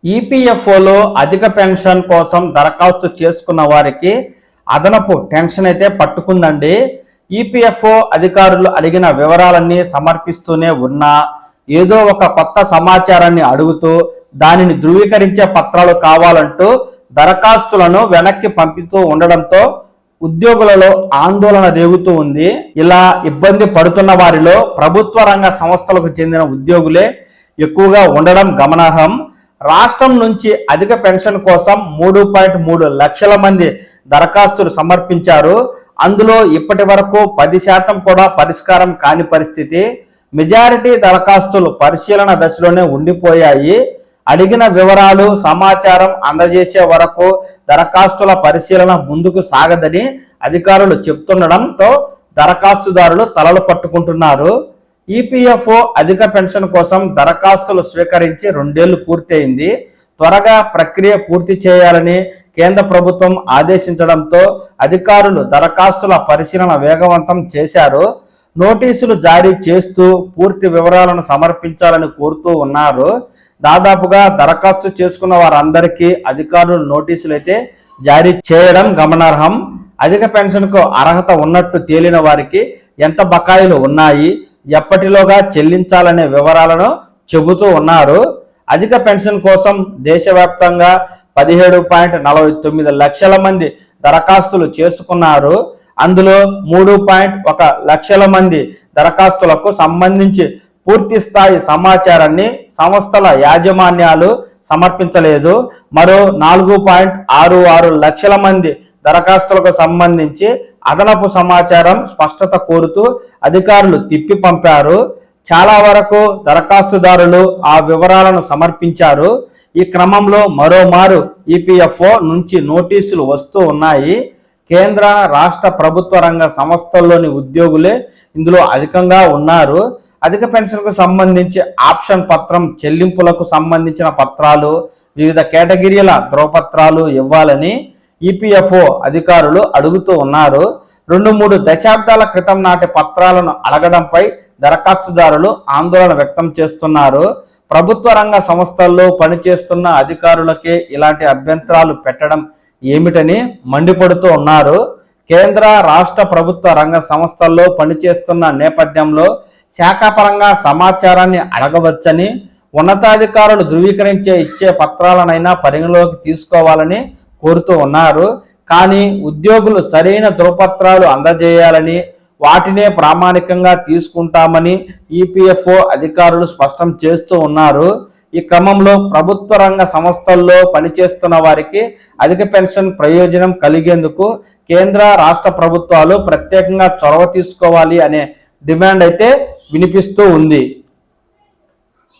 ఈపీఎఫ్ఓలో అధిక పెన్షన్ కోసం దరఖాస్తు చేసుకున్న వారికి అదనపు టెన్షన్ అయితే పట్టుకుందండి. ఈపీఎఫ్ఓ అధికారులు అడిగిన వివరాలన్నీ సమర్పిస్తూనే ఉన్నా ఏదో ఒక కొత్త సమాచారాన్ని అడుగుతూ దానిని ధృవీకరించే పత్రాలు కావాలంటూ దరఖాస్తులను వెనక్కి పంపుతూ ఉండడంతో ఉద్యోగులలో ఆందోళన రేగుతూ ఉంది. ఇలా ఇబ్బంది పడుతున్న వారిలో ప్రభుత్వ రంగ సంస్థలకు చెందిన ఉద్యోగులే ఎక్కువగా ఉండడం గమనార్హం. రాష్ట్రం నుంచి అధిక పెన్షన్ కోసం 3.3 లక్షల మంది దరఖాస్తులు సమర్పించారు. అందులో ఇప్పటి వరకు 10% కూడా పరిష్కారం కాని పరిస్థితి. మెజారిటీ దరఖాస్తులు పరిశీలన దశలోనే ఉండిపోయాయి. అడిగిన వివరాలు సమాచారం అందజేసే వరకు దరఖాస్తుల పరిశీలన ముందుకు సాగదని అధికారులు చెప్తుండడంతో దరఖాస్తుదారులు తలలు పట్టుకుంటున్నారు. ఈపీఎఫ్ఓ అధిక పెన్షన్ కోసం దరఖాస్తులు స్వీకరించి 2 ఏళ్లు పూర్తయింది. త్వరగా ప్రక్రియ పూర్తి చేయాలని కేంద్ర ప్రభుత్వం ఆదేశించడంతో అధికారులు దరఖాస్తుల పరిశీలన వేగవంతం చేశారు. నోటీసులు జారీ చేస్తూ పూర్తి వివరాలను సమర్పించాలని కోరుతూ ఉన్నారు. దాదాపుగా దరఖాస్తు చేసుకున్న వారందరికీ అధికారులు నోటీసులు అయితే జారీ చేయడం గమనార్హం. అధిక పెన్షన్కు అర్హత ఉన్నట్టు తేలిన వారికి ఎంత బకాయిలు ఉన్నాయి, ఎప్పటిలోగా చెల్లించాలనే వివరాలను చెబుతూ ఉన్నారు. అధిక పెన్షన్ కోసం దేశవ్యాప్తంగా 17.49 లక్షల మంది దరఖాస్తులు చేసుకున్నారు. అందులో 3.1 లక్షల మంది దరఖాస్తులకు సంబంధించి పూర్తి స్థాయి సమాచారాన్ని సంస్థల యాజమాన్యాలు సమర్పించలేదు. మరో 4.66 లక్షల మంది దరఖాస్తులకు సంబంధించి అదనపు సమాచారం స్పష్టత కోరుతూ అధికారులు తిప్పి పంపారు. చాలా వరకు దరఖాస్తుదారులు ఆ వివరాలను సమర్పించారు. ఈ క్రమంలో మరోమారు ఈపీఎఫ్ఓ నుంచి నోటీసులు వస్తూ ఉన్నాయి. కేంద్ర రాష్ట్ర ప్రభుత్వ రంగ సంస్థల్లోని ఉద్యోగులే ఇందులో అధికంగా ఉన్నారు. అధిక పెన్షన్కు సంబంధించి ఆప్షన్ పత్రం, చెల్లింపులకు సంబంధించిన పత్రాలు, వివిధ కేటగిరీల ధ్రువపత్రాలు ఇవ్వాలని ఈపీఎఫ్ఓ అధికారులు అడుగుతూ ఉన్నారు. 2-3 దశాబ్దాల క్రితం నాటి పత్రాలను అడగడంపై దరఖాస్తుదారులు ఆందోళన వ్యక్తం చేస్తున్నారు. ప్రభుత్వ రంగ సంస్థల్లో పనిచేస్తున్న అధికారులకే ఇలాంటి అభ్యంతరాలు పెట్టడం ఏమిటని మండిపడుతూ ఉన్నారు. కేంద్ర రాష్ట్ర ప్రభుత్వ రంగ సంస్థల్లో పనిచేస్తున్న నేపథ్యంలో శాఖాపరంగా సమాచారాన్ని అడగవచ్చని, ఉన్నతాధికారులు ధృవీకరించే ఇచ్చే పత్రాలనైనా పరిగణలోకి తీసుకోవాలని కోరుతూ ఉన్నారు. కానీ ఉద్యోగులు సరైన ధృవపత్రాలు అందజేయాలని, వాటినే ప్రామాణికంగా తీసుకుంటామని ఈపీఎఫ్ఓ అధికారులు స్పష్టం చేస్తూ ఉన్నారు. ఈ క్రమంలో ప్రభుత్వ రంగ సంస్థల్లో పనిచేస్తున్న వారికి అధిక పెన్షన్ ప్రయోజనం కలిగేందుకు కేంద్ర రాష్ట్ర ప్రభుత్వాలు ప్రత్యేకంగా చొరవ తీసుకోవాలి అనే డిమాండ్ అయితే వినిపిస్తూ ఉంది.